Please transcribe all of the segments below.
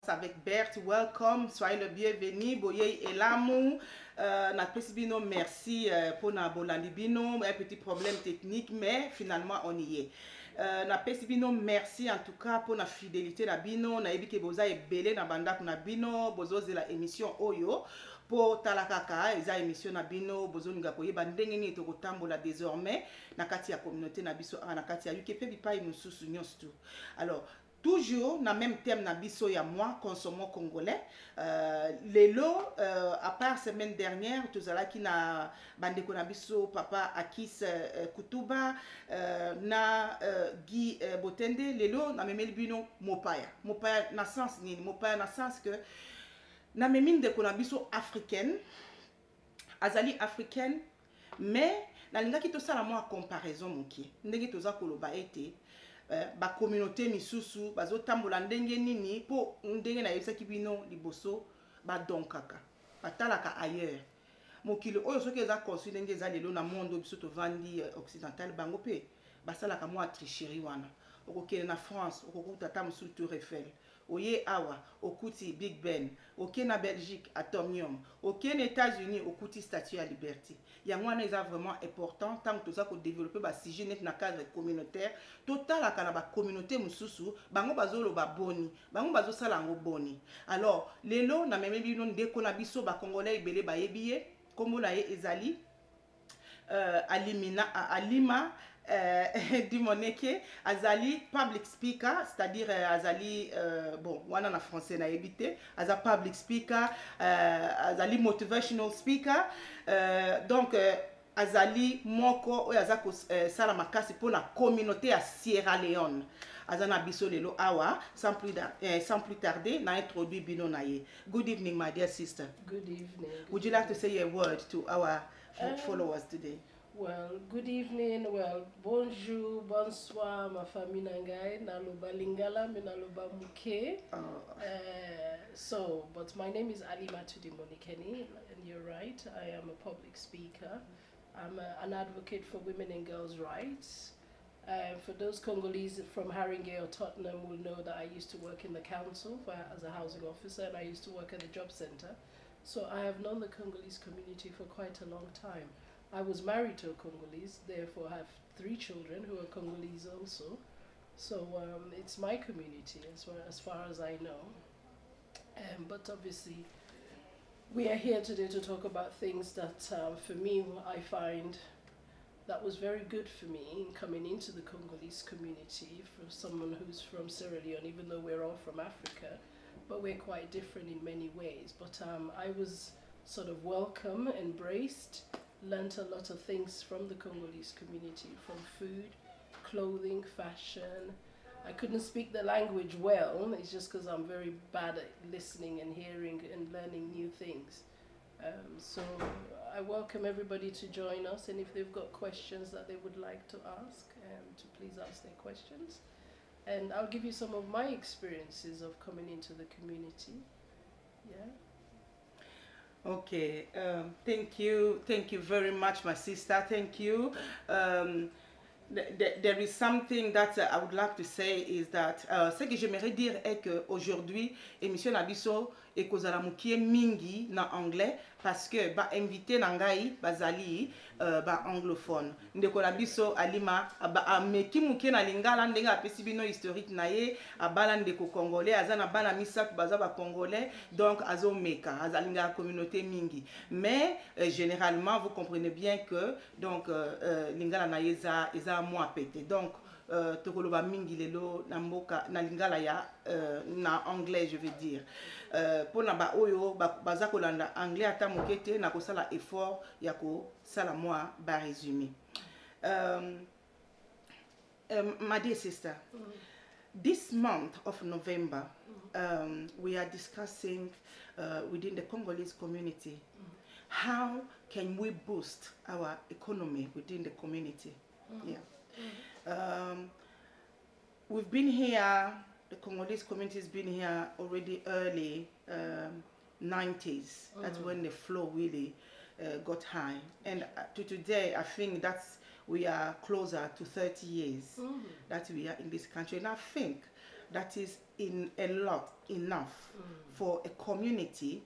Avec Berthe, welcome, soyez le bienvenu, boye et l'amour. Notre petit merci pour na bolandibino, un petit problème technique, mais finalement on y est. Na petit merci en tout cas pour la fidélité na bino, na ebi ke boza e belé na banda na bino, bozo de la émission Oyo. Pour talakaka eza émission na bino bozo nga koyeba ndenge ni tokotambola désormais na kati ya communauté na biso na kati ya UKP bipai mususu nyonso. Alors toujours na même thème na biso ya moi Consommer Congolais. Lelo à part semaine dernière tozalaki na bandeko na biso papa Akis Kutuba na Guy Botende. Lelo na memeli bino mopaya na sens nini mopaya na sens que na memine de konabiso africaine azali africaine mais na lingaki to sala moi comparaison moki ndenge toza koloba ete ba communauté misusu bazo tambola ndenge nini po ndenge na yebisaki bino liboso ba donkaka batalaka ailleurs mokilo oyo soki eza conçu ndenge eza lelo na monde biso to vandi occidental bango pe basalaka moi tricherie wana okokende na France okokuta ta musu Tour Eiffel oye awa okuti Big Ben oke na Belgique Atomium oke na États-Unis okuti Statue à Liberté yango wana eza vraiment important tant que toza ko développer ba sujet net na cadre communautaire total kana ba communauté mususu bango bazoloba boni bango bazosala ngo boni. Alors lelo na meme bino ndeko na biso ba congolais ebele ba yebiye kombo na ye ezali Alima Dimonekene azali public speaker, c'est-à-dire azali bon wana na français na ebité aza public speaker, azali motivational speaker, donc azali moko oyo aza ko sala makasi pour la communauté ya Sierra Leone. Azana biso lelo awa sans plus tarder na introduit bino na ye. Good evening my dear sister. Good evening. Would you like to say a word to our followers today? Well, good evening, well, bonjour, bonsoir, ma famille nangai, naloba lingala, naloba muke. But my name is ALMATU DIMONEKENE, and you're right, I am a public speaker. I'm an advocate for women and girls' rights. For those Congolese from Haringey or Tottenham will know that I used to work in the council as a housing officer, and I used to work at the job center. So I have known the Congolese community for quite a long time. I was married to a Congolese, therefore I have 3 children who are Congolese also. So it's my community as far as I know. But obviously, we are here today to talk about things that for me, I find that was very good for me in coming into the Congolese community for someone who's from Sierra Leone, even though we're all from Africa, but we're quite different in many ways. But I was sort of welcome, embraced, learned a lot of things from the Congolese community, from food, clothing, fashion. I couldn't speak the language well, it's just because I'm very bad at listening and hearing and learning new things. So I welcome everybody to join us, and if they've got questions that they would like to ask, to please ask their questions. And I'll give you some of my experiences of coming into the community. Yeah. Okay, thank you very much, my sister. Thank you. There is something that I would like to say is that ce que j'aimerais dire est que aujourd'hui émission Nabiso et kozala mukie mingi na anglais parce que ba invité nangai bazali ba anglophone ndeko Nabiso alima ba meki mukie na lingala ndenga apesi bino historique na ye abala ndeko congolais azana bana misatu baza ba congolais donc azo meka azalinga communauté mingi mais généralement vous comprenez bien que donc lingala na yeza moi pété donc tokoloba mingi lelo na mboka na lingala ya na anglais je veux dire pour na ba oyo baza kolanda anglais ata mokete na kosala effort ya ko sala moi ba résumé. My dear sister, this month of November we are discussing within the Congolese community how can we boost our economy within the community. Yeah. We've been here, the Congolese community has been here already early 90s. That's when the flow really got high. And to today, I think we are closer to 30 years that we are in this country. And I think that is enough for a community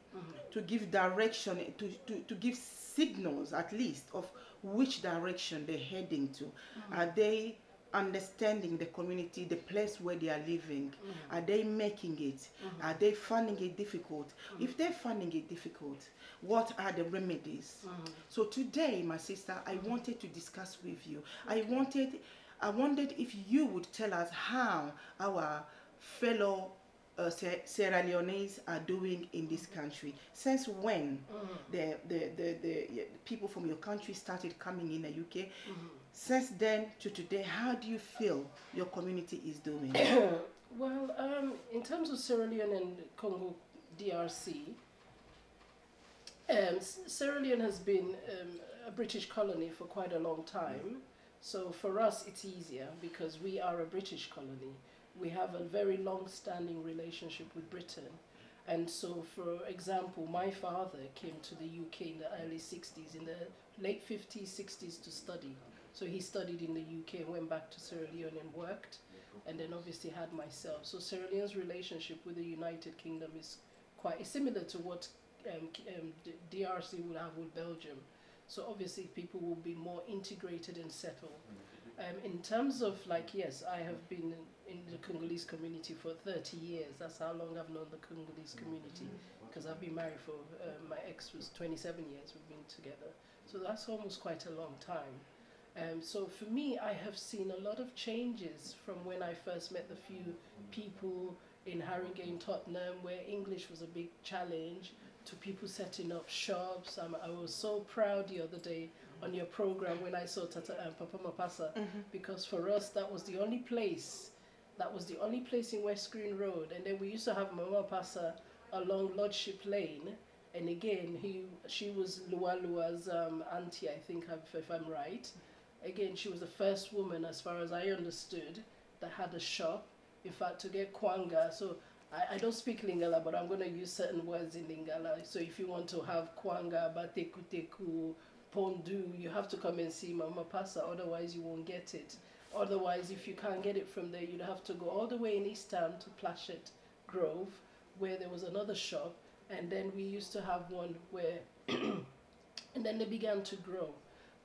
to give direction, to give signals at least of which direction they're heading to. Are they understanding the community, the place where they are living? Are they making it? Are they finding it difficult? If they're finding it difficult, what are the remedies? So today, my sister, I wanted to discuss with you. I wondered if you would tell us how our fellow Sierra Leoneans are doing in this country. Since when the people from your country started coming in the UK? Since then to today, how do you feel your community is doing? Well, in terms of Sierra Leone and Congo DRC, Sierra Leone has been a British colony for quite a long time. So for us, it's easier because we are a British colony. We have a very long-standing relationship with Britain. And so, for example, my father came to the UK in the early 60s, in the late 50s, 60s to study. So he studied in the UK and went back to Sierra Leone and worked, and then obviously had myself. So Sierra Leone's relationship with the United Kingdom is quite similar to what DRC would have with Belgium. So obviously people will be more integrated and settled. In terms of, like, yes, I have been in the Congolese community for 30 years. That's how long I've known the Congolese community, because I've been married for, my ex was 27 years we've been together. So that's almost quite a long time. So for me, I have seen a lot of changes from when I first met the few people in Haringey, Tottenham, where English was a big challenge, to people setting up shops. I was so proud the other day on your program when I saw Papa Mapasa, because for us that was the only place in West Green Road. And then we used to have Mama Pasa along Lordship Lane, and again she was Lualua's auntie, I think, if I'm right. Again, she was the first woman, as far as I understood, that had a shop. In fact, to get kwanga, so I don't speak Lingala, but I'm going to use certain words in Lingala. So if you want to have kwanga, bateku teku, pondu, you have to come and see Mama Pasa, otherwise you won't get it. Otherwise, if you can't get it from there, you'd have to go all the way in East Town to Plashet Grove, where there was another shop, and then we used to have one where, and then they began to grow.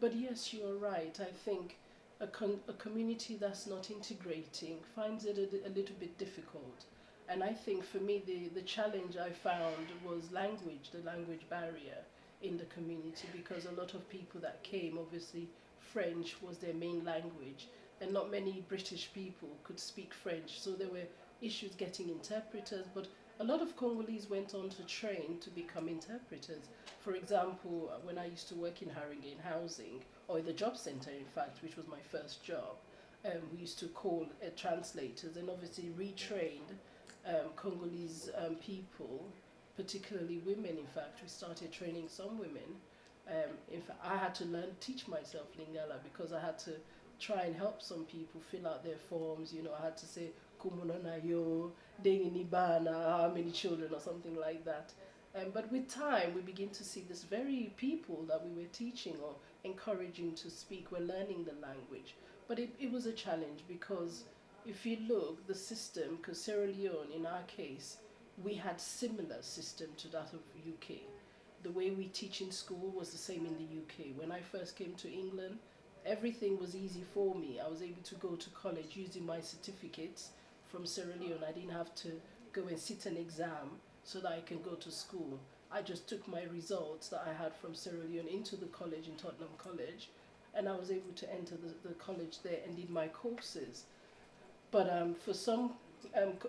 But yes, you're right. I think a community that's not integrating finds it a little bit difficult. And I think for me, the challenge I found was language, the language barrier in the community, because a lot of people that came, obviously French was their main language, and not many British people could speak French. So there were issues getting interpreters, but a lot of Congolese went on to train to become interpreters. For example, when I used to work in Haringey in housing, or the job center in fact, which was my first job, we used to call translators, and obviously retrained Congolese people, particularly women. In fact, we started training some women. In fact, I had to teach myself Lingala, because I had to try and help some people fill out their forms. You know, I had to say Kumunana yo, Denginibana, how many children, or something like that. But with time, we begin to see this very people that we were teaching or encouraging to speak were learning the language. But it was a challenge, because if you look, the system, because Sierra Leone, in our case, we had similar system to that of UK. The way we teach in school was the same in the UK. When I first came to England, everything was easy for me. I was able to go to college using my certificates from Sierra Leone. I didn't have to go and sit an exam so that I can go to school. I just took my results that I had from Sierra Leone into the college, in Tottenham College, and I was able to enter the college there and did my courses. But for some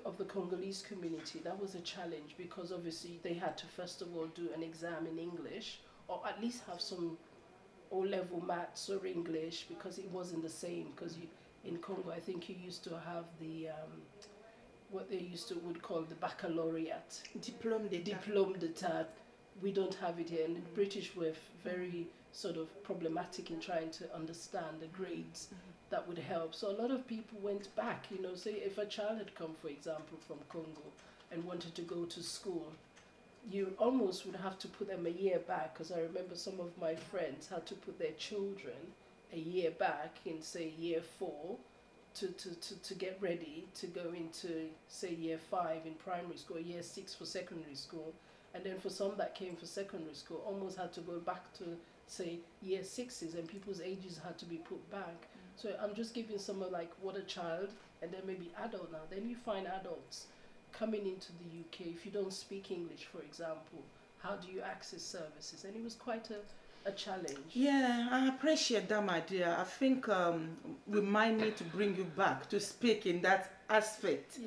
of the Congolese community, that was a challenge, because obviously they had to first of all do an exam in English, or at least have some O-level maths or English, because it wasn't the same. Because in Congo, I think you used to have the what they would call the baccalaureate, diplôme d'état. We don't have it here, and the British were very sort of problematic in trying to understand the grades that would help. So a lot of people went back. You know, say if a child had come, for example, from Congo and wanted to go to school, you almost would have to put them a year back, because I remember some of my friends had to put their children a year back in, say, year 4, to get ready to go into, say, year 5 in primary school, year 6 for secondary school, and then for some that came for secondary school almost had to go back to, say, year 6s, and people's ages had to be put back. So I'm just giving some of like what a child and then maybe adult now. Then you find adults coming into the UK. If you don't speak English, for example, how do you access services? And it was quite a challenge. Yeah, I appreciate that, my dear. I think we might need to bring you back to speak in that aspect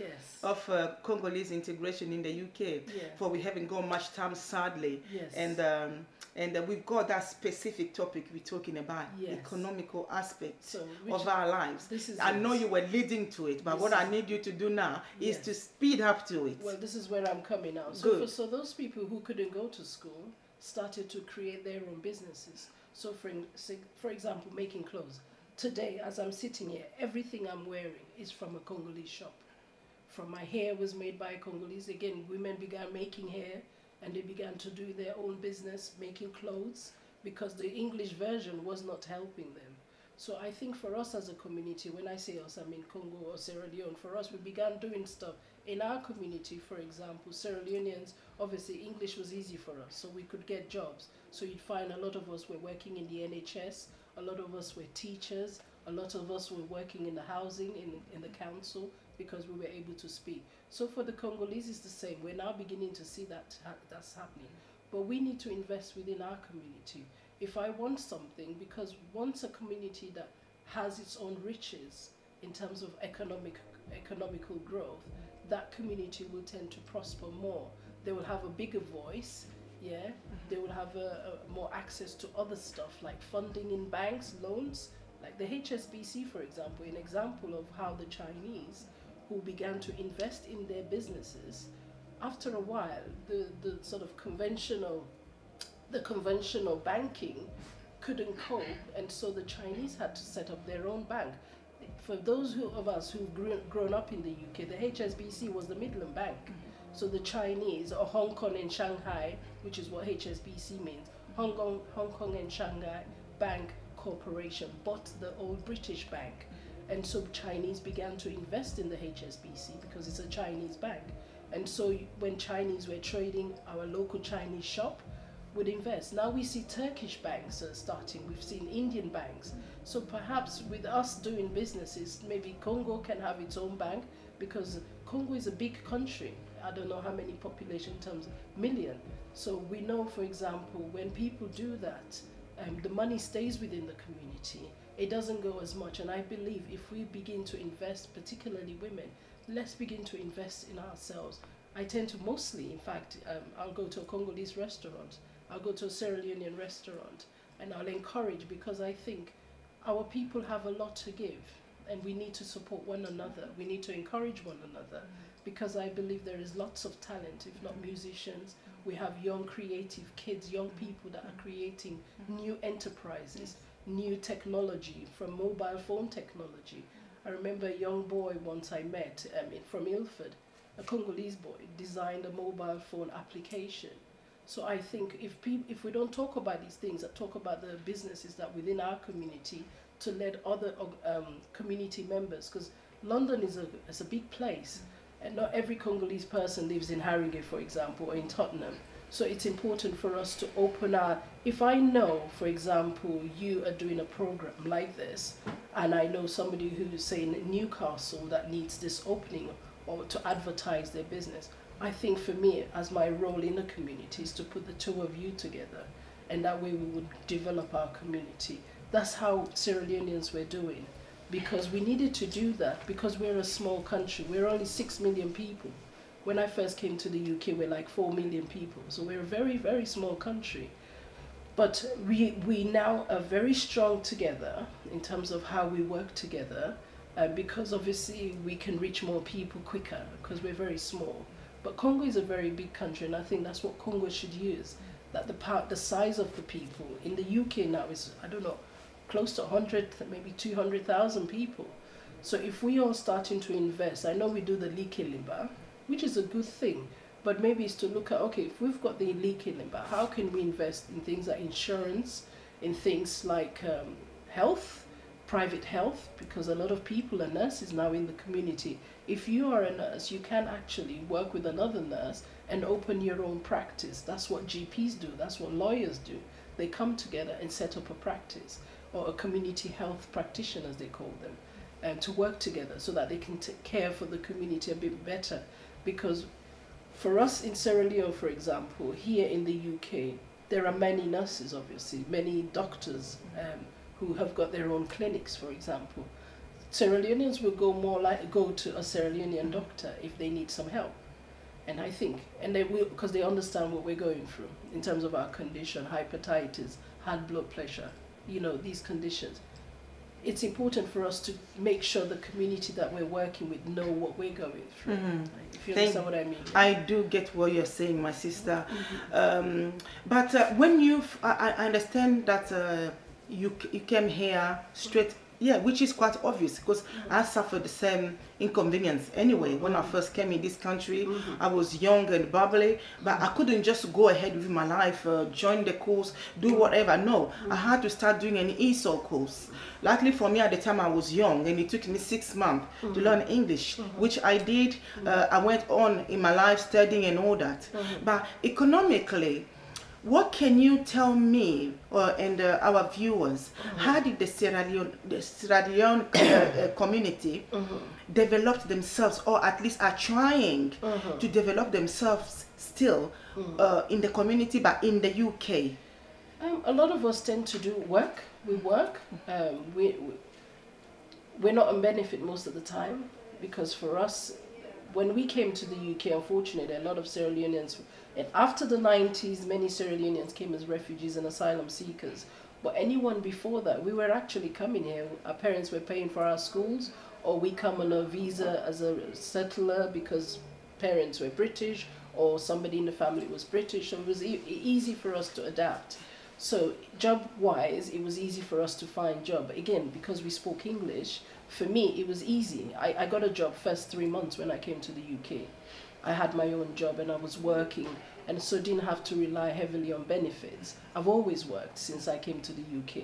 of Congolese integration in the UK. For we haven't got much time, sadly. And we've got that specific topic we're talking about, economical aspects of our lives. I know you were leading to it, but what I need you to do now is to speed up to it. Well, this is where I'm coming now. So, so those people who couldn't go to school started to create their own businesses. So for example, making clothes. Today, as I'm sitting here, everything I'm wearing is from a Congolese shop. From my hair was made by a Congolese. Again, women began making hair, and they began to do their own business, making clothes, because the English version was not helping them. So I think for us as a community, when I say us, I mean Congo or Sierra Leone, for us, we began doing stuff. In our community, for example, Sierra Leoneans, obviously English was easy for us, so we could get jobs. So you'd find a lot of us were working in the NHS, a lot of us were teachers, a lot of us were working in the housing, in the council, because we were able to speak. So for the Congolese, it's the same. We're now beginning to see that that's happening. But we need to invest within our community. If I want something, because once a community that has its own riches in terms of economical growth, that community will tend to prosper more. They will have a bigger voice, they will have more access to other stuff like funding in banks, loans, like the HSBC, for example, an example of how the Chinese who began to invest in their businesses, after a while, the sort of conventional banking couldn't cope, and so the Chinese had to set up their own bank. For those of us who've grown up in the UK, the HSBC was the Midland Bank. So the Chinese, or Hong Kong and Shanghai, which is what HSBC means, Hong Kong and Shanghai Bank Corporation bought the old British bank. And so Chinese began to invest in the HSBC because it's a Chinese bank. And so when Chinese were trading, our local Chinese shop would invest. Now we see Turkish banks starting, we've seen Indian banks. So perhaps with us doing businesses, maybe Congo can have its own bank, because Congo is a big country. I don't know how many population in terms of million. So we know, for example, when people do that, the money stays within the community. It doesn't go as much. And I believe if we begin to invest, particularly women, let's begin to invest in ourselves. I tend to mostly, in fact, I'll go to a Congolese restaurant, I'll go to a Sierra Leonean restaurant, and I'll encourage, because I think our people have a lot to give, and we need to support one another. We need to encourage one another, because I believe there is lots of talent, if not musicians. We have young creative kids, young people that are creating new enterprises, new technology, from mobile phone technology. I remember a young boy once I met from Ilford, a Congolese boy, designed a mobile phone application. So I think if we don't talk about these things, talk about the businesses that within our community, to let other community members, because London is a big place, and not every Congolese person lives in Haringey, for example, or in Tottenham. So it's important for us to open our, if I know, for example, you are doing a program like this, and I know somebody who's saying in Newcastle that needs this opening or to advertise their business, I think for me, as my role in the community, is to put the two of you together, and that way we would develop our community. That's how Sierra Leoneans were doing, because we needed to do that, because we're a small country. We're only 6 million people. When I first came to the UK, we're like 4 million people. So we're a very, very small country. But we now are very strong together in terms of how we work together, because obviously we can reach more people quicker, because we're very small. But Congo is a very big country, and I think that's what Congo should use, that the size of the people. In the UK now is, I don't know, close to 100, maybe 200,000 people. So if we are starting to invest, I know we do the Likilimba, which is a good thing, but maybe it's to look at, okay, if we've got the Likilimba, how can we invest in things like insurance, in things like health, private health, because a lot of people are nurses now in the community. If you are a nurse, you can actually work with another nurse and open your own practice. That's what GPs do. That's what lawyers do. They come together and set up a practice, or a community health practitioner, as they call them, and to work together so that they can take care for the community a bit better. Because for us in Sierra Leone, for example, here in the UK, there are many nurses, obviously, many doctors who have got their own clinics, for example. Sierra Leoneans will go to a Sierra Leonean doctor if they need some help. And I think, and they will, because they understand what we're going through in terms of our condition, hepatitis, high blood pressure, you know, these conditions. It's important for us to make sure the community that we're working with know what we're going through. If you understand what I mean. I do get what you're saying, my sister. But when I understand that you came here straight, which is quite obvious, because I suffered the same inconvenience anyway. When I first came in this country, I was young and bubbly, but I couldn't just go ahead with my life, join the course, do whatever. No, I had to start doing an ESOL course. Luckily for me, at the time I was young, and it took me 6 months to learn English, which I did. I went on in my life studying and all that. But economically, what can you tell me and our viewers? How did the Sierra Leone community develop themselves, or at least are trying to develop themselves still in the community, but in the UK? A lot of us tend to do work. We work. We're not on benefit most of the time, because for us, when we came to the UK, unfortunately, a lot of Sierra Leoneans, and after the 90s, many Sierra Leoneans came as refugees and asylum seekers. But anyone before that, we were actually coming here. Our parents were paying for our schools, or we come on a visa as a settler because parents were British, or somebody in the family was British. So it was easy for us to adapt. So job-wise, it was easy for us to find job. Again, because we spoke English, for me, it was easy. I got a job first 3 months when I came to the UK. I had my own job and I was working, and so didn't have to rely heavily on benefits. I've always worked since I came to the UK.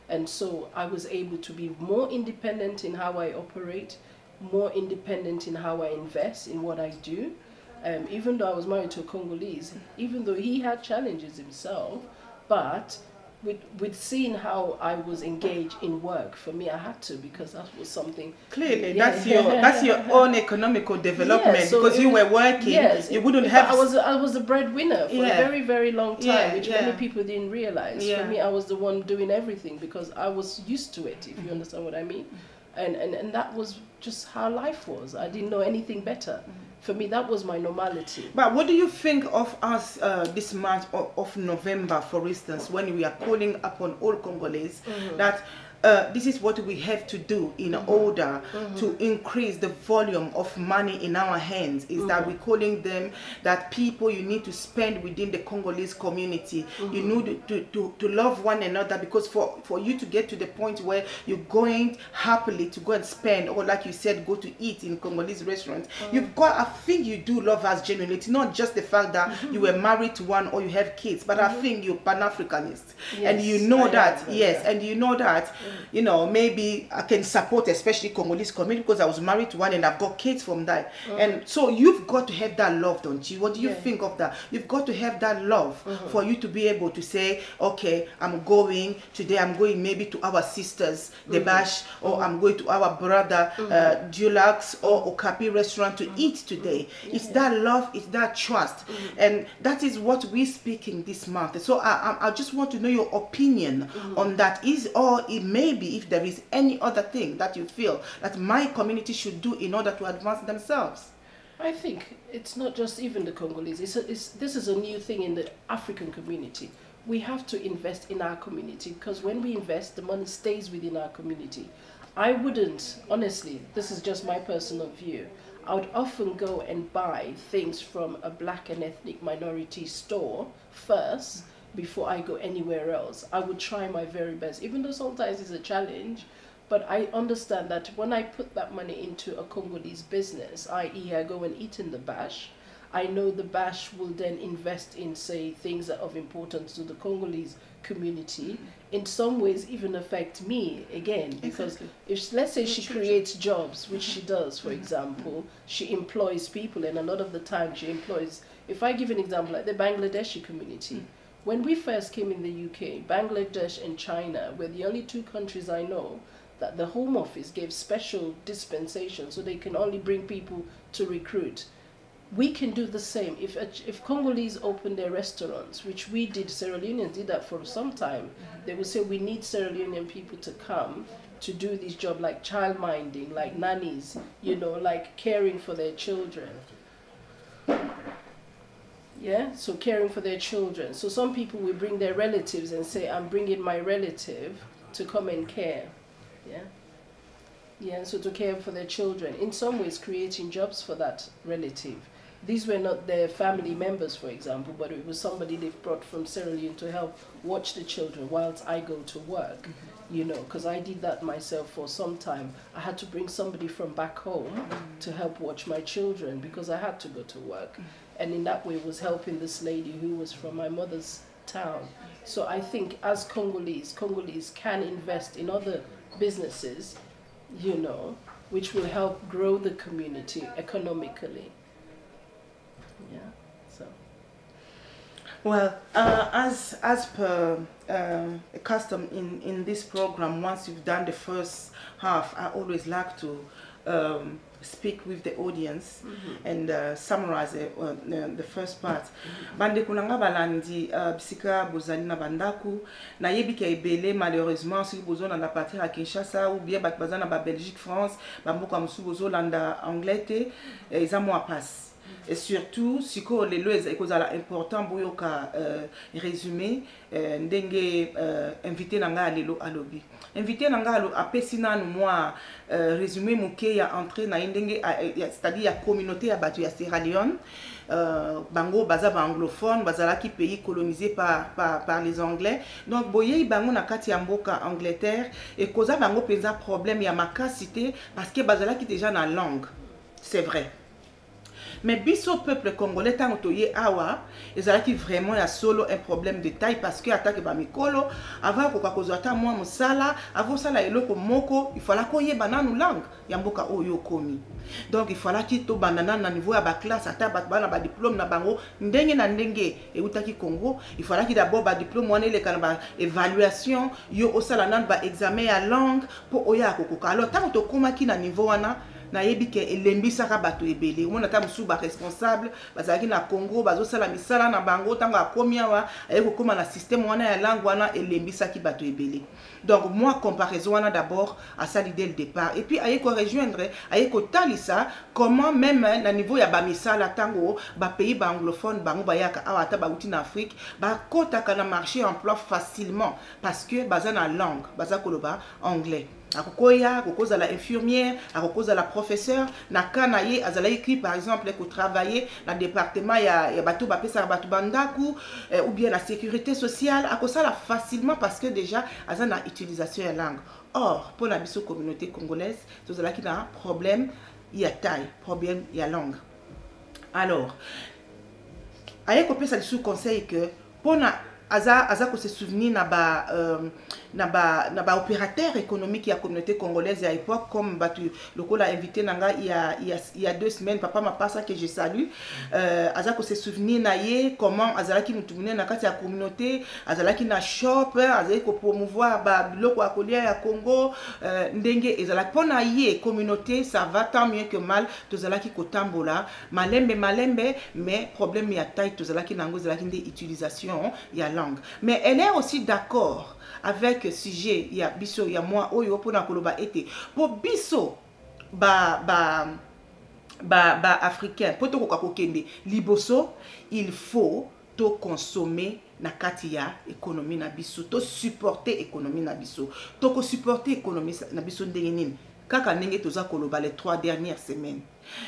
And so I was able to be more independent in how I operate, more independent in how I invest in what I do. Even though I was married to a Congolese, even though he had challenges himself, but with seeing how I was engaged in work, for me, I had to, because that was something. Clearly, that's your own economical development, so because you were working. Yes, you wouldn't have. I was the breadwinner for a very, very long time, which many people didn't realize. For me, I was the one doing everything because I was used to it. If you understand what I mean, and that was just how life was. I didn't know anything better. For me, that was my normality. But what do you think of us this month of November, for instance, when we are calling upon all Congolese that this is what we have to do in order to increase the volume of money in our hands, is that we're calling them that people, you need to spend within the Congolese community. You need to love one another, because for you to get to the point where you're going happily to go and spend, or like you said, go to eat in Congolese restaurants, you've got, I think you do love us genuinely. It's not just the fact that you were married to one or you have kids, but I think you're Pan-Africanist. And you know that, and you know that, you know, maybe I can support especially Congolese community because I was married to one and I've got kids from that. And so you've got to have that love, don't you? What do you think of that? You've got to have that love for you to be able to say, okay, I'm going today, I'm going maybe to our sisters, the Bash, or I'm going to our brother, Dulux or Okapi restaurant to eat today. It's that love, it's that trust. And that is what we're speaking this month. So I just want to know your opinion on that. Or it may be, if there is any other thing that you feel that my community should do in order to advance themselves. I think it's not just even the Congolese. This is a new thing in the African community. We have to invest in our community, because when we invest, the money stays within our community. I wouldn't, honestly, this is just my personal view, I would often go and buy things from a black and ethnic minority store first before I go anywhere else. I would try my very best, even though sometimes it's a challenge, but I understand that when I put that money into a Congolese business, i.e. I go and eat in the Bash, I know the bash will then invest in, say, things that are of importance to the Congolese community. In some ways even affect me again, because if, let's say, she creates jobs, which she does, for example, she employs people, and a lot of the time she employs, if I give an example, like the Bangladeshi community. When we first came in the UK, Bangladesh and China were the only two countries I know that the Home Office gave special dispensation, so they can only bring people to recruit. We can do the same. If Congolese open their restaurants, which we did, Sierra Leoneans did that for some time, they would say we need Sierra Leonean people to come to do this job, like child minding, like nannies, you know, like caring for their children. Yeah, so caring for their children. So some people will bring their relatives and say, I'm bringing my relative to come and care. Yeah. Yeah, so to care for their children. In some ways, creating jobs for that relative. These were not their family members, for example, but it was somebody they've brought from Sierra Leone to help watch the children whilst I go to work. You know, because I did that myself for some time. I had to bring somebody from back home to help watch my children because I had to go to work. And in that way was helping this lady who was from my mother's town. So I think as Congolese can invest in other businesses, you know, which will help grow the community economically. Yeah, so. Well, as per custom in this program, once you've done the first half, I always like to speak with the audience and summarize the first part. Bande kunanga balandi bisika bozali na bandaku na yebi ke ebele malheureusement si bozona na partir à Kinshasa ou bien bat bazana ba Belgique France bamboka musu bozolanda Angleterre eza mo passe. Et surtout, si ko lelo ekozala important boyoka résumé ndenge invité nanga lelo alobi. Invité nanga apesi nanu moi résumé muke ya entrée na ndenge c'est-à-dire ya communauté ya batu ya Sierra Leone. Bango baza ba anglophone bazalaki pays colonisé par les anglais, donc boye bango na kati ya mboka Angleterre et koza bango penza problème ya makasité parce que bazalaki déjà na langue, c'est vrai. Mais biso peuple congolais tant toye awa ezalaki vraiment ya solo un problème de taille parce que attaque ba mikolo avant ko kozata moi musala avant sala eloko moko il fallait koyeba nanu langue ya mboka oyo komi. Donc il fallait ki to bandana na niveau ya ba classe ata ba bana ba diplôme na bango ndenge na ndenge e utaki Congo, il fallait ki d'abord ba diplôme wana le kana ba évaluation yo osala nan ba examen ya langue pour oya kokoka. Alors tant to komaki na niveau wana na yebi ke elembisaka bato ebele omona ta musu ba responsable bazalaki na Congo bazosala misala na bango tango akomi awa ayeko koma na système wana ya langue wana elembisaki bato ebele. Donc moi comparaison wana d'abord à ça l'idée le départ et puis ayeko rejoindre ayeko talisa comment même na niveau ya ba misala tango ba pays ba anglophone bango bayaka awa ta ba uti na Afrique ba kota kana marché emploi facilement parce que baza na langue baza koloba anglais. Akokoya, akokoza la infirmière, akokoza la professeur, na kanaye azala écrit par exemple ko travailler dans le département ya bato ba pesa bato bandaku ou bien la sécurité sociale, akosala facilement parce que déjà azana utilisation ya langue. Or pour la biso communauté congolaise, tozala ki na problème ya taille, problème ya langue. Alors ayeko pesa sous conseil que pour na aza ko se souvenir na ba opérateur économique ya communauté congolaise à l'époque comme batu lokola invité nanga il y a 2 semaines papa m'a passé que je salue aza ko se souvenir na ye comment azalaki mutumune na kati ya communauté azalaki na shop azalaki ko promouvoir ba biloko akolia ya Congo ndenge ezalaki pona ye communauté ça va tant mieux que mal tozalaki ko tambola malembe mais problème ya taille tozalaki nango zalaki nde utilisation ya langue. Mais elle est aussi d'accord avec sujet ya biso ya moi oyo pona koloba ete po biso ba africain poto ko kokende liboso il faut to consommer na kati ya économie na biso to supporter économie na biso to ko supporter économie na biso ndenge nini kaka ndenge toza koloba les 3 dernières semaines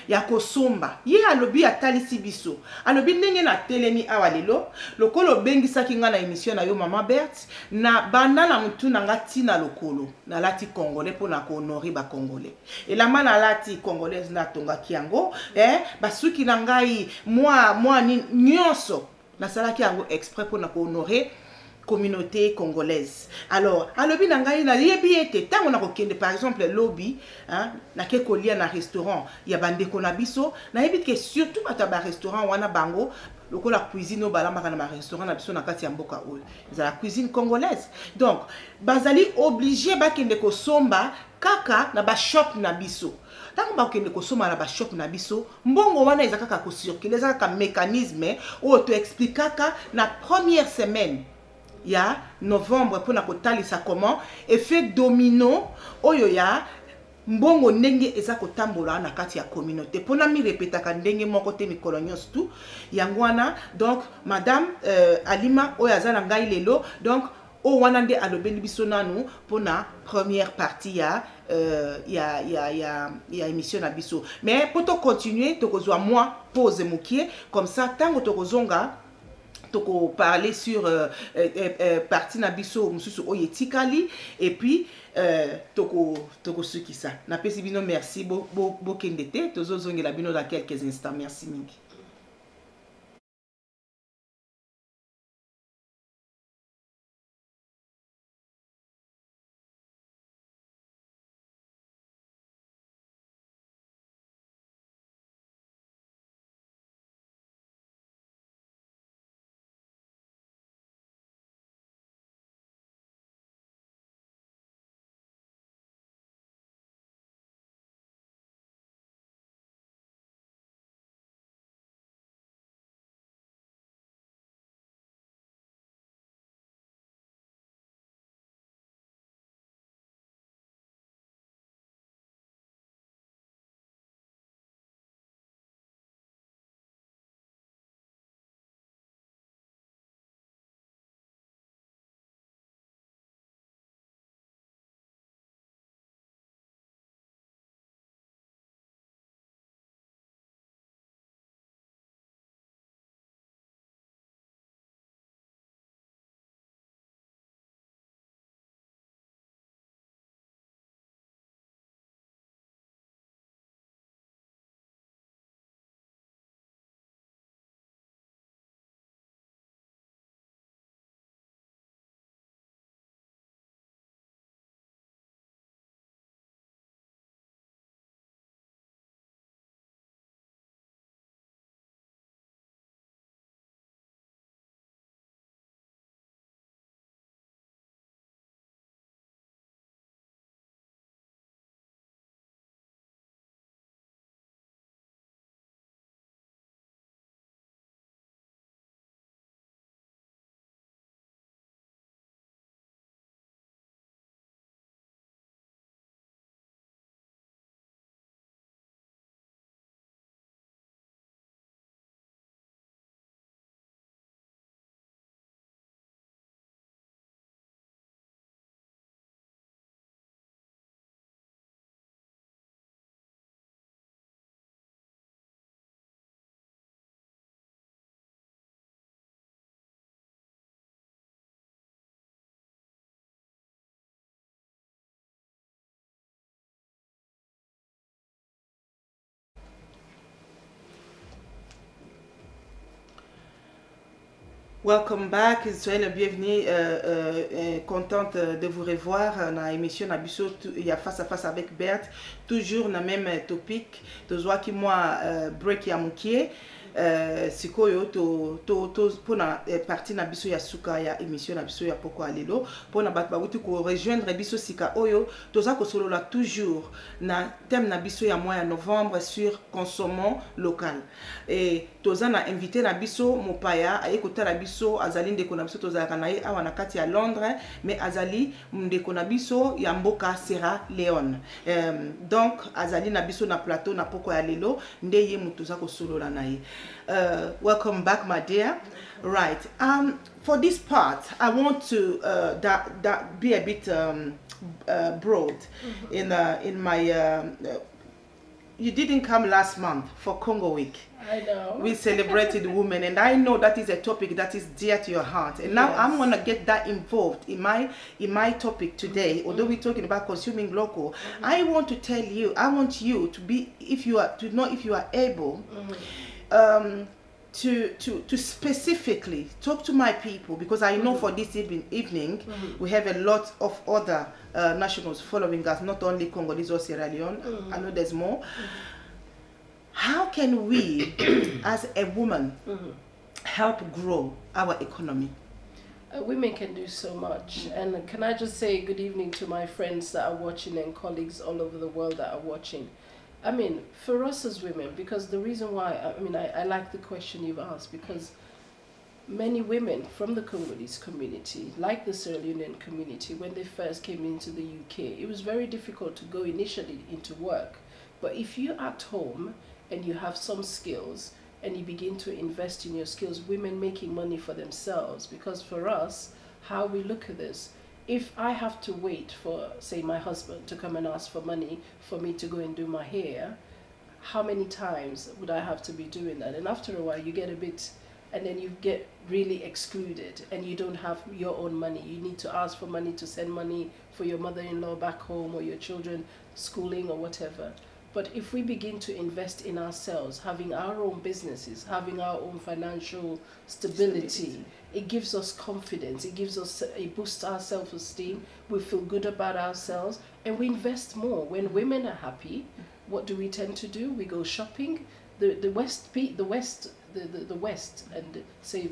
ya kosomba ye alobi atalisi biso alobi ndenge na telemi awa lelo lokolo bengisaki nga na émission na yo Mama Berthe na banda na mutu na nga tina lokolo na lati congolais pona ko honori ba congolais elamba na lati congolaise na tongaki yango basuki na ngai moi nyonso nasalaki yango exprès pona ko honorer communauté congolaise. Alors, alobi na ngai na yebi ete tango na kokende par exemple lobby, na ke kolia na restaurant, ya bande kona biso, na yebi ke surtout bata ba restaurant wana bango lokola cuisine balamba na restaurant na biso na kati ya mboka oyo. Za la cuisine congolaise. Donc, bazali obligé bakende ko somba kaka na ba shop na biso. Tango bakende ko somba na ba shop na biso, mbongo wana ezaka ka ko circuler, ezaka ka mécanisme o to expliquer na première semaine ya novembre pour na kotalisa comment effet domino oyo ya mbongo ndenge eza kotambola na kati ya communauté pona mi répétaka ndenge moko te mikolo nyonso tu yangwana. Donc madame Alima oyo azana ngai lelo, donc o wana nde alobeli biso nanu pona première partie ya émission na biso. Mais pour to continuer to kozwa moi pause mokie comme ça tango to kozonga toko parler sur partie na biso mususu oyetikali et puis toko suki ça na pesi bino merci bo kendete tozo zongela bino dans quelques instants. Merci mingi. Welcome back, soyez le bienvenu, contente de vous revoir dans l'émission Nabiso, il y a face à face avec Berthe, toujours dans le même topic, toujours qui moi break ya mukie, sikoyo to pour na partie na biso ya suka ya émission na biso ya poko alelo pour na bat babuti ko rejoindre biso sika oyo toza ko solola toujours na thème na biso ya mois ya novembre sur consommons local et toza na invité na biso mopaya aye kotala biso azali ndeko na biso tozalaka na ye awa na kati ya Londres mais azali ndeko na biso ya mboka Sierra Leone donc azali na biso na plateau na poko ya lelo nde ye mutu za kosolola na ye. Welcome back my dear. Right, for this part I want to that be a bit broad in my you didn't come last month for Congo Week. I know. We celebrated women, and I know that is a topic that is dear to your heart. And now I'm gonna get that involved in my topic today. Although we're talking about consuming local, I want to tell you, I want you to be, if you are to know if you are able, to specifically talk to my people, because I know for this evening we have a lot of other nationals following us, not only Congolese or Sierra Leone. I know there's more. How can we as a woman help grow our economy? Women can do so much. And can I just say good evening to my friends that are watching and colleagues all over the world that are watching. I mean, for us as women, because the reason why, I like the question you've asked, because many women from the Congolese community, like the Sierra Leonean community, when they first came into the UK, it was very difficult to go initially into work. But if you're at home and you have some skills and you begin to invest in your skills, women making money for themselves, because for us, how we look at this, if I have to wait for, say, my husband to come and ask for money for me to go and do my hair, how many times would I have to be doing that? And after a while, you get a bit, and then you get really excluded, and you don't have your own money. You need to ask for money to send money for your mother-in-law back home or your children schooling or whatever. But if we begin to invest in ourselves, having our own businesses, having our own financial stability, it gives us confidence, it boosts our self-esteem, we feel good about ourselves, and we invest more. When women are happy, what do we tend to do? We go shopping. The West and say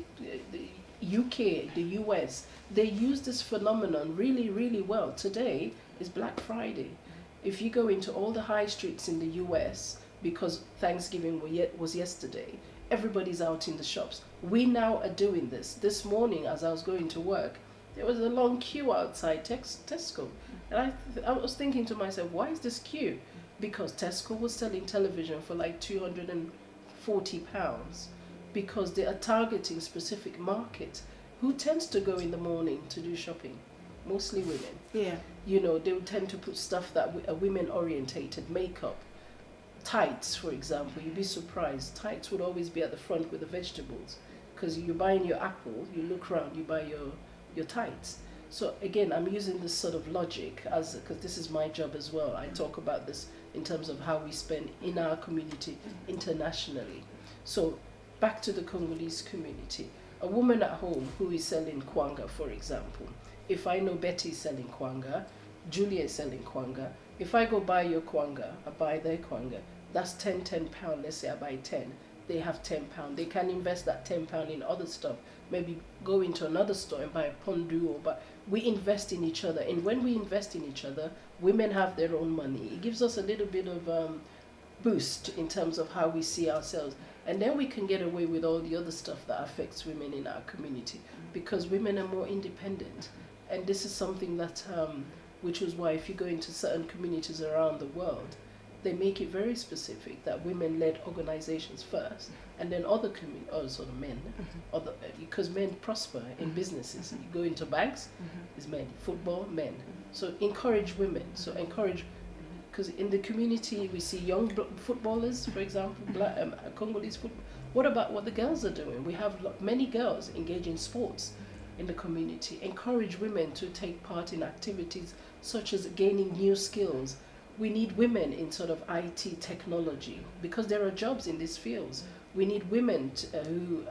the UK, the US, they use this phenomenon really, really well. Today is Black Friday. If you go into all the high streets in the US, because Thanksgiving was yesterday, everybody's out in the shops. We now are doing this. This morning, as I was going to work, there was a long queue outside Tesco. And I was thinking to myself, why is this queue? Because Tesco was selling television for like £240, because they are targeting specific markets. Who tends to go in the morning to do shopping? Mostly women. Yeah. You know, they would tend to put stuff that are women-orientated, makeup, tights, for example. You'd be surprised. Tights would always be at the front with the vegetables, because you're buying your apple, you look around, you buy your tights. So again, I'm using this sort of logic because this is my job as well. I talk about this in terms of how we spend in our community internationally. So back to the Congolese community. A woman at home who is selling kwanga, for example. If I know Betty is selling kwanga, Julia is selling kwanga, if I go buy your kwanga, I buy their kwanga, that's £10. Let's say I buy 10. They have £10. They can invest that £10 in other stuff. Maybe go into another store and buy a pondu, but we invest in each other. And when we invest in each other, women have their own money. It gives us a little bit of boost in terms of how we see ourselves. And then we can get away with all the other stuff that affects women in our community, because women are more independent. And this is something that, which is why if you go into certain communities around the world, they make it very specific that women-led organizations first, and then other also men, because men prosper in businesses. You go into banks, it's men. Football, men. So encourage women. So encourage, because in the community we see young footballers, for example, Congolese football. What about what the girls are doing? We have many girls engage in sports in the community. Encourage women to take part in activities such as gaining new skills. We need women in sort of IT technology, because there are jobs in these fields. We need women who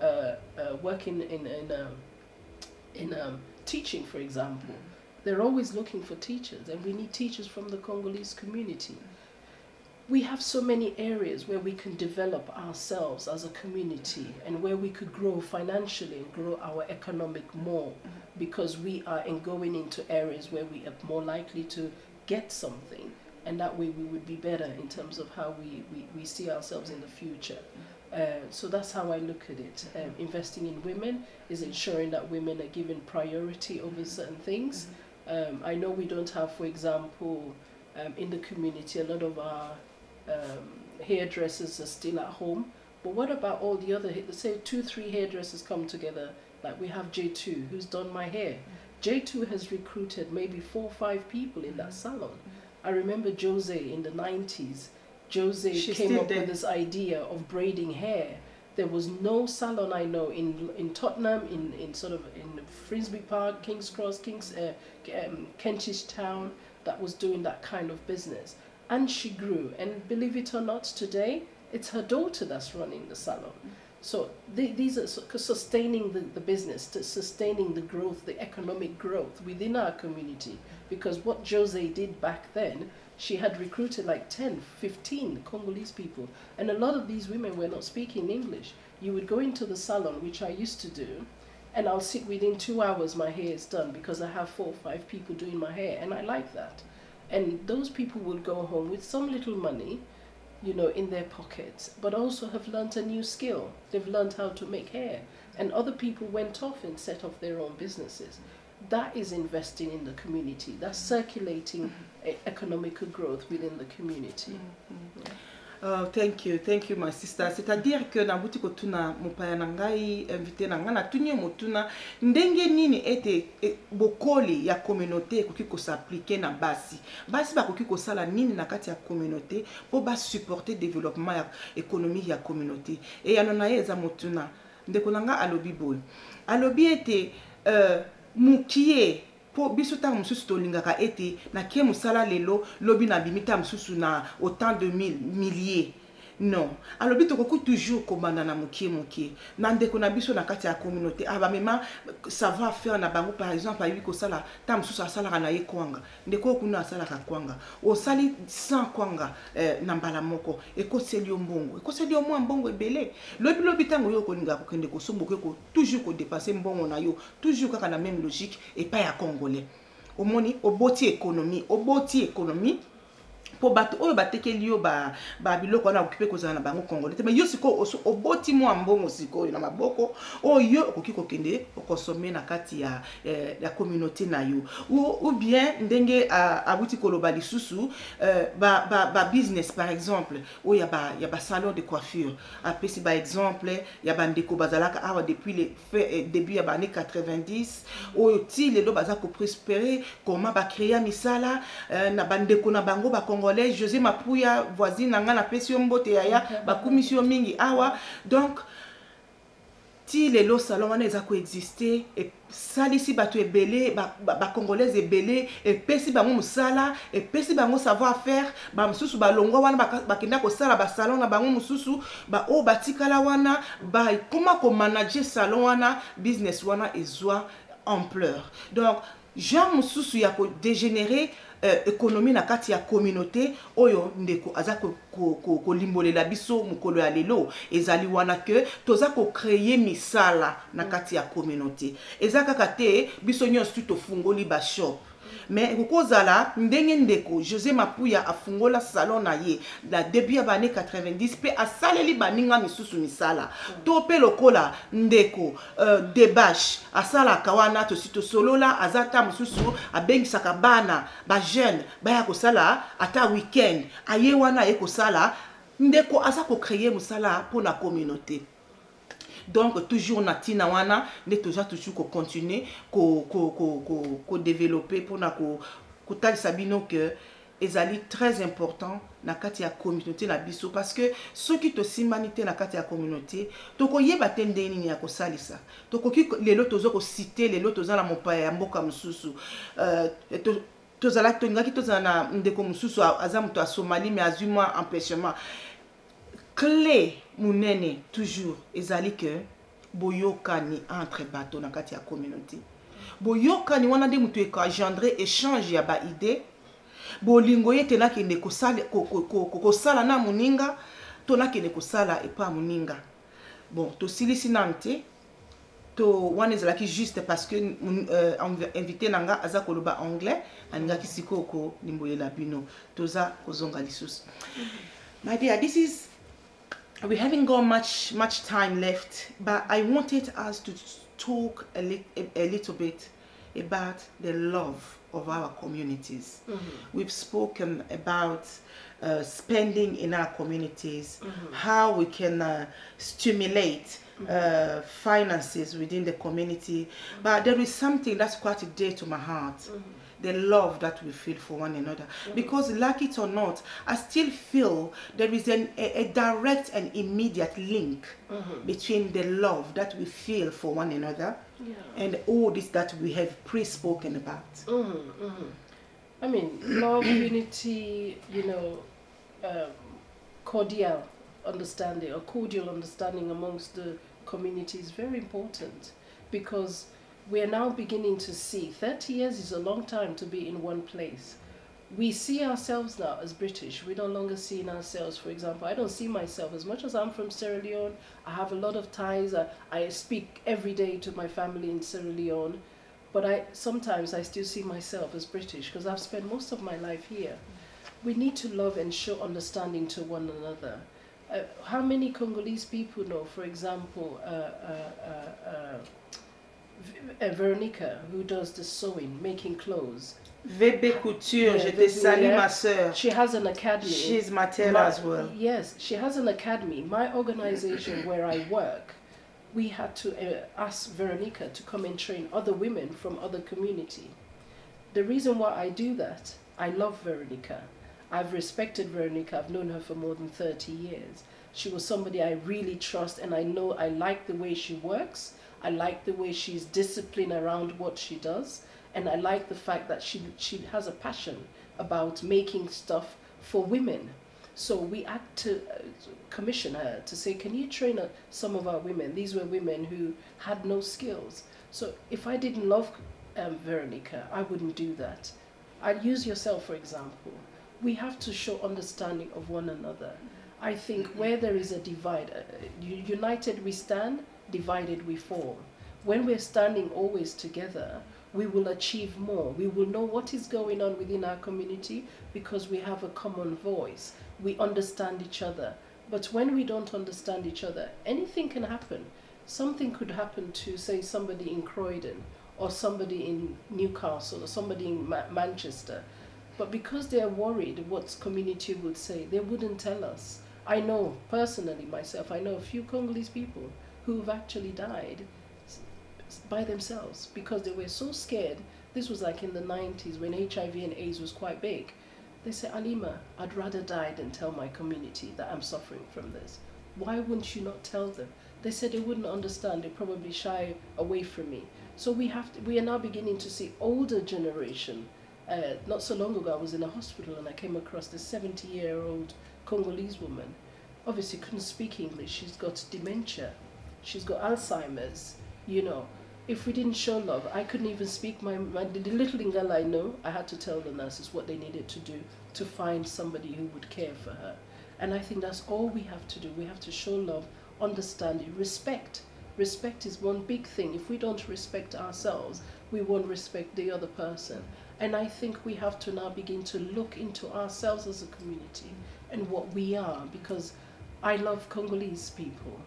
work in teaching, for example. They're always looking for teachers, and we need teachers from the Congolese community. We have so many areas where we can develop ourselves as a community, and where we could grow financially and grow our economic more, because we are going into areas where we are more likely to get something, and that way we would be better in terms of how we see ourselves in the future. So that's how I look at it. Investing in women is ensuring that women are given priority over certain things. I know we don't have, for example, in the community, a lot of our hairdressers are still at home. But what about all the other, say 2-3 hairdressers come together, like we have J2 who's done my hair. J2 has recruited maybe 4 or 5 people in that salon. I remember Jose in the 90s. Jose came up with this idea of braiding hair. There was no salon I know in Tottenham, in sort of in Frisbee Park, King's Cross, Kentish Town, that was doing that kind of business. And she grew. And believe it or not, today, it's her daughter that's running the salon. So these are sustaining the business, sustaining the growth, the economic growth within our community. Because what Jose did back then, she had recruited like 10, 15 Congolese people. And a lot of these women were not speaking English. You would go into the salon, which I used to do, and I'll sit within 2 hours, my hair is done because I have 4 or 5 people doing my hair, and I like that. And those people will go home with some little money, you know, in their pockets, but also have learnt a new skill. They've learned how to make hair. And other people went off and set off their own businesses. That is investing in the community. That's circulating economical growth within the community. Thank you, my sister. C'est-à-dire que na buti kotuna mupaya nangai invité nanga na tunye motuna ndenge nini ete bokoli ya communauté koki ko s'appliquer na basi ba koki ko sala nini na kati ya communauté po ba supporter développement ya économie ya communauté et yanona yeza motuna ndeko nanga alobi boy alobi ete mukie po biso ta mususu tolingaka ete na kie musala lelo lobi na bimita mususu na autant de milliers. Non. Alors bito koku toujours komanda na mukie na ndeko na biso na kati ya communauté aba mema savoir faire na bango par exemple ayi ko sala ta mususu asala na ye kwanga ndeko kuna asala ka kwanga o sali sans kwanga na mbala moko ekoseli mbongo ekoseli mwa mbongo ebele lobi tango yo kolinga ko kende ko sombo ko toujours ko dépasser mbongo na yo toujours kaka na même logique et pas ya congolais omoni oboti économie po bato oyo batekeli yo ba biloko na occupé kozana na bango congolais mais yo siko oboti mwa mbongo siko na maboko oyo okoki kokende okonsommer na kati ya communauté na yo ou bien ndenge abuti koloba lisusu ba business par exemple oyo ya ba salon de coiffure apesi ba exemple ya bandeko bazalaka awa depuis les début ya ba années 90 oyo ti lelo baza ko prospérer comment ba créer misala na bandeko na bango ba congolais José Mapouya voisine nanga na pesi mbote yaya ba commission mingi awa donc ti lelo salon wana eza ko exister et salisi bato ebele ba congolais ebele et pesi bango musala et pesi bango savoir faire ba mususu ba longwa wana bakenda ko sala ba salon na bango mususu ba o batikala wana ba comment ko manager salon wana business wana ezwa ampleur donc genre mususu ya ko dégénérer économie na kati ya communauté oyo ndeko aza ko limbolela biso mukolo ya lelo ezali wana que toza ko créer misala na kati ya communauté ezaka kate biso nyonso tofungoli ba shop mais kokozala ndenge ndeko José Mapouya afungola salon na ye la début ya bane 90 pe asaleli baninga misusu misala to pe lokola ndeko Debache asala kawana to sito solola azata misusu abengisaka bana ba jeune baya kosala ata weekend aye wana ye kosala ndeko asa ko créer musala pour la communauté. Donc toujours na tina wana ne toujours ko continuer ko développer pour na ko talisa bino que ezali très important na kati ya communauté na biso parce que ceux qui te simanité na kati ya communauté to ko yeba tende nini ya ko salisa to ko ki lelo tozo ko citer lelo toza na mopaya ya mboka mususu tozala tongaki toza na ndeko mususu azamuto a Somalie mais azuma empêchement clé munene toujours ezali que boyokani entre bateau na kati ya communauté boyokani wana de mutu eko engendrer échange ya ba idée bolingo yete na kende ko sala na muninga to na kende ko sala et pas muninga bon to silisi nante to wana ezalaki juste parce que invité nanga aza koloba anglais aningaki sikoko limbolela bino toza kozonga lisusu. My dear, this is we haven't got much time left, but I wanted us to talk a little bit about the love of our communities. We've spoken about spending in our communities, how we can stimulate finances within the community, but there is something that's quite dear to my heart. The love that we feel for one another, because like it or not, I still feel there is a direct and immediate link between the love that we feel for one another and all this that we have pre-spoken about. I mean, love, unity, you know, cordial understanding or cordial understanding amongst the community is very important, because we are now beginning to see 30 years is a long time to be in one place. We see ourselves now as British. We no longer see ourselves, for example, I don't see myself, as much as I'm from Sierra Leone, I have a lot of ties, I speak every day to my family in Sierra Leone, but sometimes I still see myself as British because I've spent most of my life here. We need to love and show understanding to one another. How many Congolese people know, for example, Veronica, who does the sewing, making clothes. VB Couture, je te salue ma sœur. She has an academy. She's my tailor as well. Yes, she has an academy. My organization where I work, we had to ask Veronica to come and train other women from other community. The reason why I do that, I love Veronica. I've respected Veronica. I've known her for more than 30 years. She was somebody I really trust, and I know I like the way she works. I like the way she's disciplined around what she does, and I like the fact that she has a passion about making stuff for women. So we had to commission her to say, can you train some of our women? These were women who had no skills. So if I didn't love Veronica, I wouldn't do that. I'd use yourself, for example. We have to show understanding of one another. I think where there is a divide, united we stand, divided we fall. When we're standing always together, we will achieve more. We will know what is going on within our community because we have a common voice. We understand each other. But when we don't understand each other, anything can happen. Something could happen to, say, somebody in Croydon or somebody in Newcastle or somebody in Manchester. But because they're worried what community would say, they wouldn't tell us. I know personally myself, I know a few Congolese people who've actually died by themselves because they were so scared. This was like in the 90s when HIV and AIDS was quite big. They said, Alima, I'd rather die than tell my community that I'm suffering from this. Why wouldn't you not tell them? They said they wouldn't understand. They'd probably shy away from me. So we are now beginning to see older generation. Not so long ago, I was in a hospital and I came across this 70-year-old Congolese woman. Obviously couldn't speak English. She's got dementia. She's got Alzheimer's. You know, if we didn't show love, I couldn't even speak the little Lingala I know. I had to tell the nurses what they needed to do to find somebody who would care for her. And I think that's all we have to do. We have to show love, understanding, respect. Respect is one big thing. If we don't respect ourselves, we won't respect the other person. And I think we have to now begin to look into ourselves as a community and what we are, because I love Congolese people.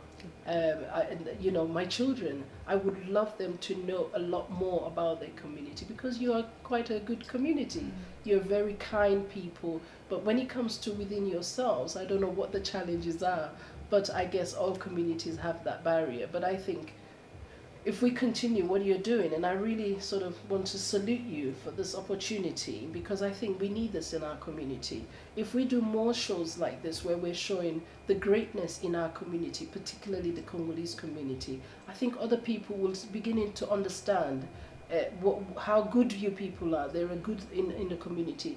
You know, my children, I would love them to know a lot more about their community because you are quite a good community. You're very kind people. But when it comes to within yourselves, I don't know what the challenges are, but I guess all communities have that barrier. But I think if we continue what you're doing, and I really sort of want to salute you for this opportunity because I think we need this in our community. If we do more shows like this where we're showing the greatness in our community, particularly the Congolese community, I think other people will begin to understand how good you people are. They're good in the community.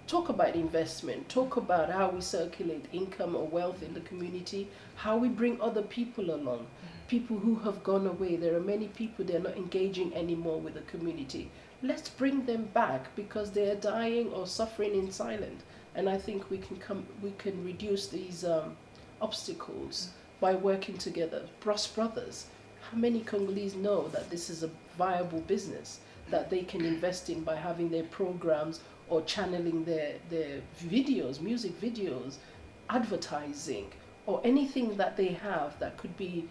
Talk about investment, talk about how we circulate income or wealth in the community, how we bring other people along, people who have gone away. There are many people, they're not engaging anymore with the community. Let's bring them back because they're dying or suffering in silence. And I think we can reduce these obstacles by working together. Bros Brothers, how many Congolese know that this is a viable business that they can invest in by having their programs or channeling their videos, music videos, advertising, or anything that they have that could be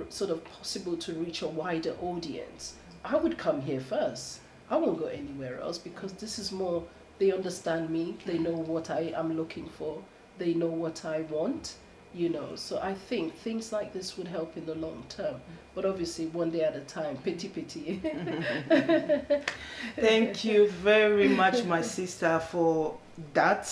sort of possible to reach a wider audience, I would come here first. I won't go anywhere else, because this is more, they understand me, they know what I am looking for, they know what I want, you know. So I think things like this would help in the long term, but obviously one day at a time. Pity. Thank you very much, my sister, for that,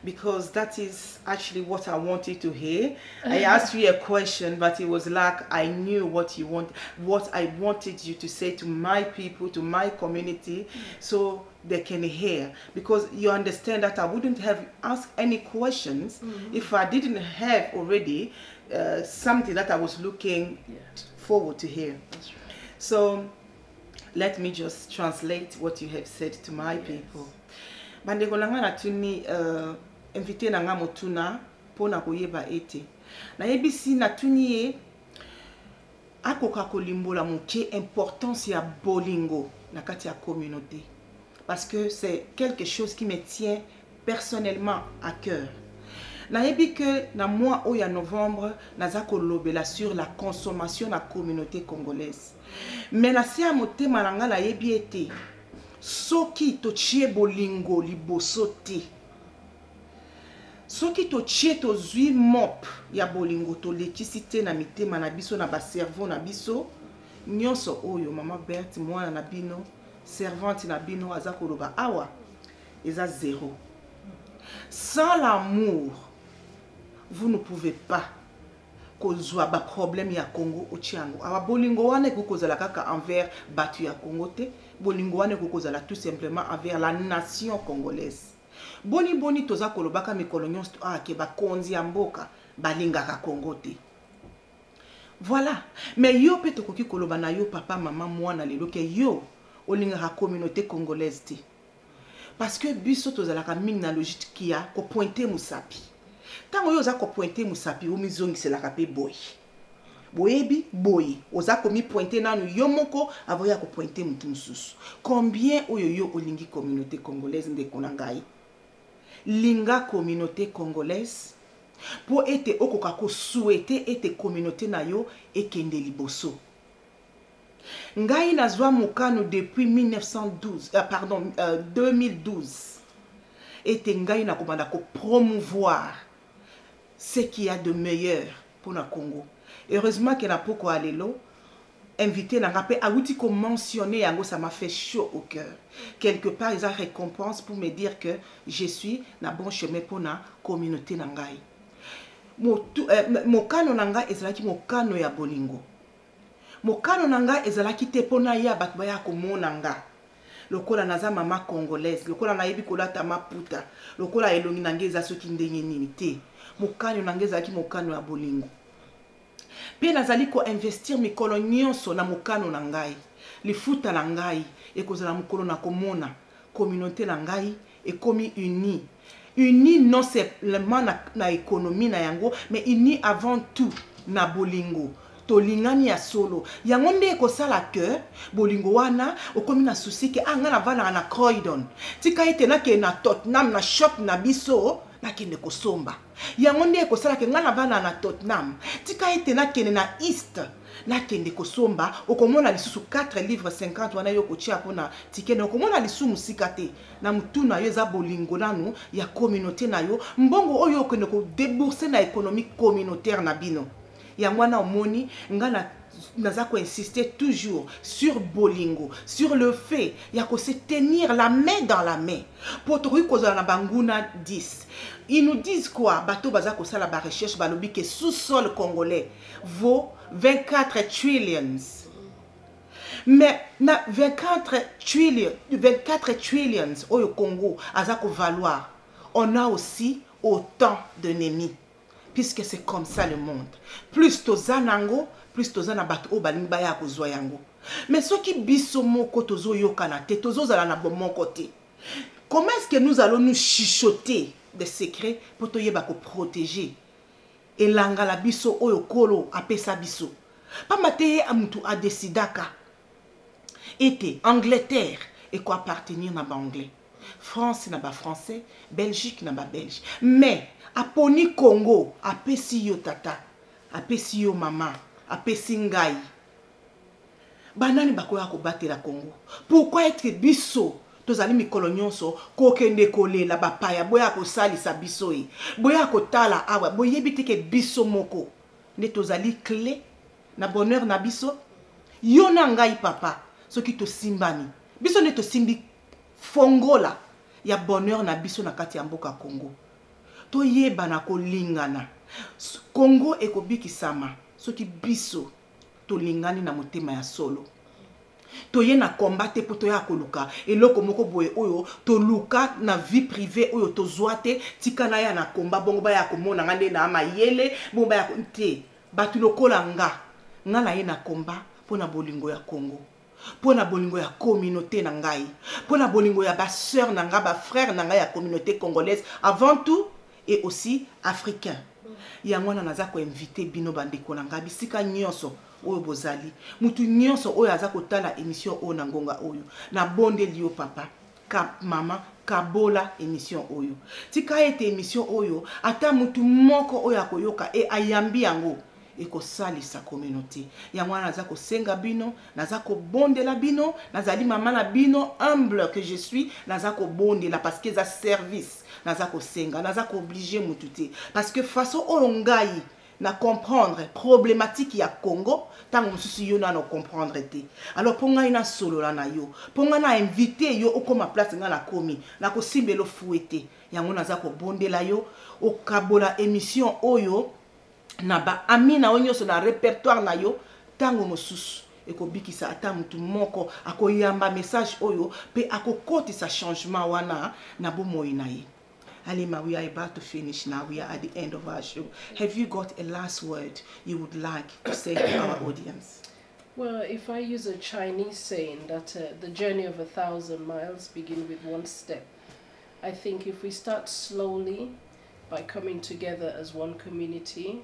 because that is actually what I wanted to hear. I asked you a question, but it was like I knew what you want, what I wanted you to say to my people, to my community, so they can hear, because you understand that I wouldn't have asked any questions if I didn't have already something that I was looking forward to hear. That's right. So let me just translate what you have said to my people. Bandeko nanga natuni invité nanga motuna pona koyeba ete na yebisi natuni ye akoka kolimbola moke importance ya bolingo na kati ya communauté, parce que c'est quelque chose qui me tient personnellement à cœur. Na yebi que na mois au ya novembre naza kolobela sur la consommation na communauté congolaise, mais na sia motema nanga la yebi ete soki tochie bolingo liboso te, soki tochie tozwi mop ya bolingo tolekisi te na mitema na biso na baservo na biso nyonso oyo mama Berthe mwana na bino servante na bino aza koloba awa eza zéro. Sans l'amour, vous ne pouvez pas kozwa ba problème ya Congo ochiango. Awa bolingo wane kukozala kaka envers batu ya Congo te, bolingo wane kukozala tout simplement envers la nation congolaise. Boni toza kolobaka mikolo nyonso ke bakonzi ya mboka balingaka Congo te. Voilà. Mais yo pe tokoki koloba na yo papa mama mwana lelo ke yo olingaka communauté congolaise te. Parce que biso tozalaka mingi na logique kia ko pointer musapi. Tango yo za ko pointer musapi o mizongiselaka pe boy. Boyebi boy oza komi pointer nanu yo moko avoya ko pointer mutu mususu. Combien oyo olingi communauté congolaise ndeko na ngai? Linga communauté congolaise pour ete okoka ko souhaiter ete communauté na yo ekende liboso. Ngai nazwa mokano depuis 2012. Ete ngai na komanda ko promouvoir ce qu'il y a de meilleur pour le Congo. Heureusement que na poko alelo invité na rapé awuti ko mentionner yango, ça m'a fait chaud au cœur. Quelque part ils ont récompense pour me dire que je suis na bon chemin pour na communauté na ngai. Mokano na ngai ezalaki mokano ya bolingo. Mokano na ngai ezalaki te pona ya bato baya komona nga. Lokola naza mama congolaise, lokola nayebi kolata maputa, lokola elongi na ngai eza soki ndenge nini te. Mokano na ngai ezalaki mokano ya bolingo. Pe nazali ko investir mikolo nyonso na mokano na ngai. Lifuta na ngai ekozala mokolo na komona communauté na ngai ekomi unie. Unie non seulement na économie na yango, mais unie avant tout na bolingo. Tolingani ya solo. Yango nde ekosala ke bolingo wana okomi na souci ke nga na vana na Croydon. Tika ete na ke na Tottenham na shop na biso na kende kosomba. Yango nde ekosala ke nga na vana na Tottenham. Tika ete na kende na East na kende kosomba okomona lisusu 4 livres 50 wana yo kotia pona tikene okomona lisusu musika te na mutuna yo eza bolingo nanu ya communauté na yo mbongo oyo okende ko débourser na économie communautaire na bino. Yangwana omoni ngana naza ko insister toujours sur bolingo, sur le fait ya ko se tenir la main dans la main. Pour kozala na banguna 10. Ils nous disent quoi? Bato baza ko sala ba recherche balobi que sous-sol congolais vaut 24 trillions. Mais na 24 trillions au Congo aza ko valoir. On a aussi autant d'ennemis. Puisque c'est comme ça le monde. Plus tozanango, plus tozana bato o balimba ya kozwa yango. Mais ce qui biso moko tozo yokana te, tozo zala na bon côté. Comment est-ce que nous allons nous chuchoter des secrets pour toyeba ko protéger? Et langa la biso oyo kolo apesa biso. Pas mateye amutu a decidaka. Ete Angleterre et quoi appartenir na ba anglais. France na ba français, Belgique na ba belge. Mais aponi Congo apesi yo tata apesi yo mama apesi ngai banani bakoya ko batela Congo pourquoi être biso tozali mikolo nyonso kokende kolela bapaya boya ko salisa biso e boya ko tala awa boyebi te ke biso moko ne tozali clé na bonheur na biso yo na ngai papa soki to simbani biso ne to simbi fongola ya bonheur na biso na kati ya mboka Congo to yeba na kolingana Congo ekobikisama soki biso to lingani na motema ya solo to ye na combattre pour to ya koluka eloko moko boye oyo to luka na vie privée oyo to zoate tikana ya na komba bongo ba ya komona ngande na mayele bongo ba ya te batu lokola nga na ye na komba pona bolingo ya Congo pona bolingo ya communauté na ngai pona bolingo ya ba sœur na nga ba frère na ngai ya communauté congolaise avant tout et aussi africain yango na naza ko inviter bino bandeko na nga bisika nyonso oyo bozali mutu nyonso oyo aza kotala émission oyo na ngonga oyo na bonde liyo papa ka mama kabola émission oyo tika ete émission oyo ata mutu moko oyo akoyoka e ayambi yango ekosalisa communauté yango wana naza kosenga bino naza kobondela bino nazali mama na bino humble que je suis naza kobondela parce que za service naza kosenga naza kooblige mutu te parce que façon oyo ngai na comprendre problématique ya Congo tango mususu yo na comprendre te alors po ngai na solola na yo po ngai na inviter yo okoma place nga na komi na kosimbelo fouete yango naza kobondela yo okabola émission oyo na ba amina onyo so na répertoire na yo tango mususu ekobikisa ata mutu moko akoyamba message oyo pe akokotisa changement wana na bomoi na ye. Alima, we are about to finish now. We are at the end of our show. Have you got a last word you would like to say to our audience? Well, if I use a Chinese saying that the journey of 1,000 miles begin with one step, I think if we start slowly by coming together as one community,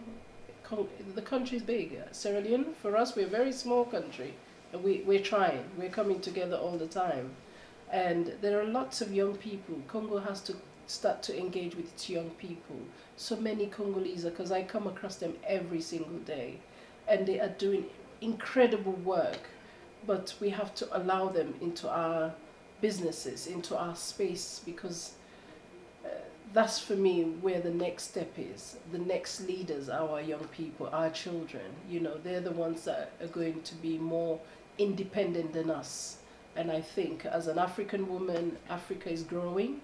the country is big. Sierra Leone, for us, we're a very small country. We're trying. We're coming together all the time. And there are lots of young people. Congo has to start to engage with its young people. So many Congolese, because I come across them every single day, and they are doing incredible work, but we have to allow them into our businesses, into our space, because that's for me where the next step is. The next leaders are our young people, our children. You know, they're the ones that are going to be more independent than us. And I think as an African woman, Africa is growing.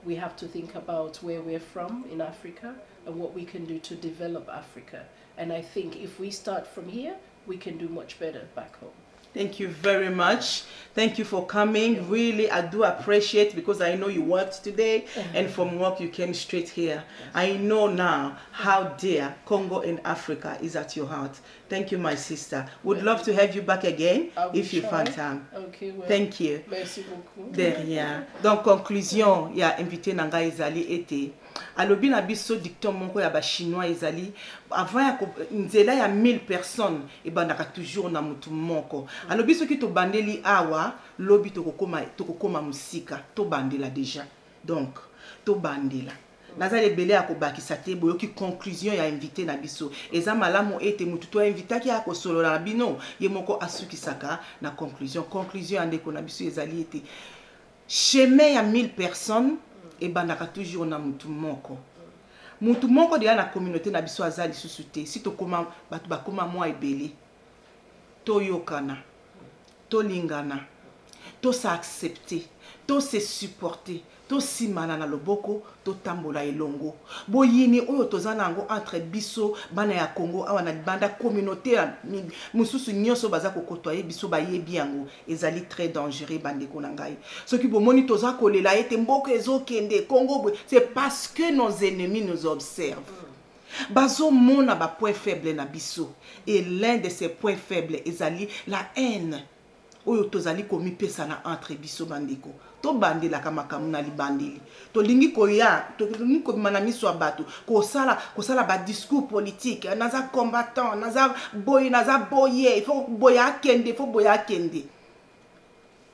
We have to think about where we're from in Africa and what we can do to develop Africa. And I think if we start from here, we can do much better back home. Thank you very much. Thank you for coming. Really, I do appreciate, because I know you worked today and from work you came straight here. I know now how dear Congo and Africa is at your heart. Thank you, my sister. Would love to have you back again if you find time. Okay, well, thank you. Merci beaucoup. De rien. Donc, conclusion, il y a invité Nanga Ezali été. Alobi na biso dicton moko ya ba chinois ezali avant ya nzela ya 1000 personnes e bandaka toujours na mutu moko. Alobi soki to bandeli awa lobi to kokoma musika to bandela déjà. Donc to bandela. Nazali belé ya kobakisa te boyoki conclusion ya invité na biso. Eza malamu ete mutu to invitaki ya kosolola na bino ye moko asukisaka na conclusion. Conclusion ande ko na biso ezali ete chemin ya 1000 personnes et bandaka toujours na mutu moko. Mutu moko de na communauté na biso azali susute. Si to koma batu ba koma mwa ebele. To yokana. To lingana. To sa accepter. To se supporter. To simana na loboko. To tambola elongo. Boyini oyo tozana ngo entre biso bana ya Congo awa na banda communauté mususu nyonso baza kokotoye biso ba yebi yango ezali très dangereux bandeko na ngai. Soki bomoni toza kolela ete mboko ezokende Congo, c'est parce que nos ennemis nous observent. Bazo mona ba point faible na biso, et l'un de ces points faibles ezali la haine oyo tozali komi pesa na entre biso bandeko. To bandela kama kamuna libandeli. To lingi koya, to lingi ko manamiso abatu, ko sala ba discours politique, naza combattant, naza boye, il faut boya kende.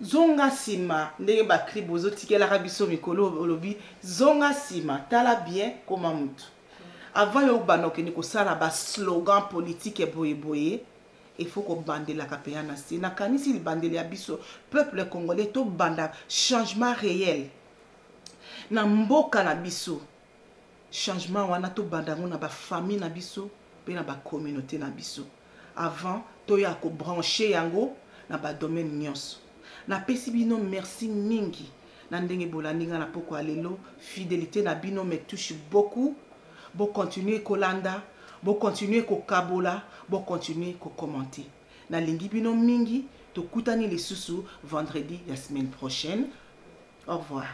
Zonga sima, ndenge ba kribozo tikela rabiso mikolo olobi, zonga sima, tala bien koma mutu. avant yo banoke ni ko sala ba slogan politique boye boye il faut ko bandela kapea na si na kanisi bandeli ya biso peuple congolais to banda changement réel na mboka na biso changement wana to banda na ba famille na biso pe na ba communauté na biso avant to ya ko brancher yango na ba domaine nyonso na pesi bino merci mingi na ndenge bolandinga na poko alelo fidélité na bino me touche beaucoup bon continuer kolanda bon continuer ko kabola bon continuer ko commenter na lingi bino mingi to kutani lisusu vendredi la semaine prochaine au revoir.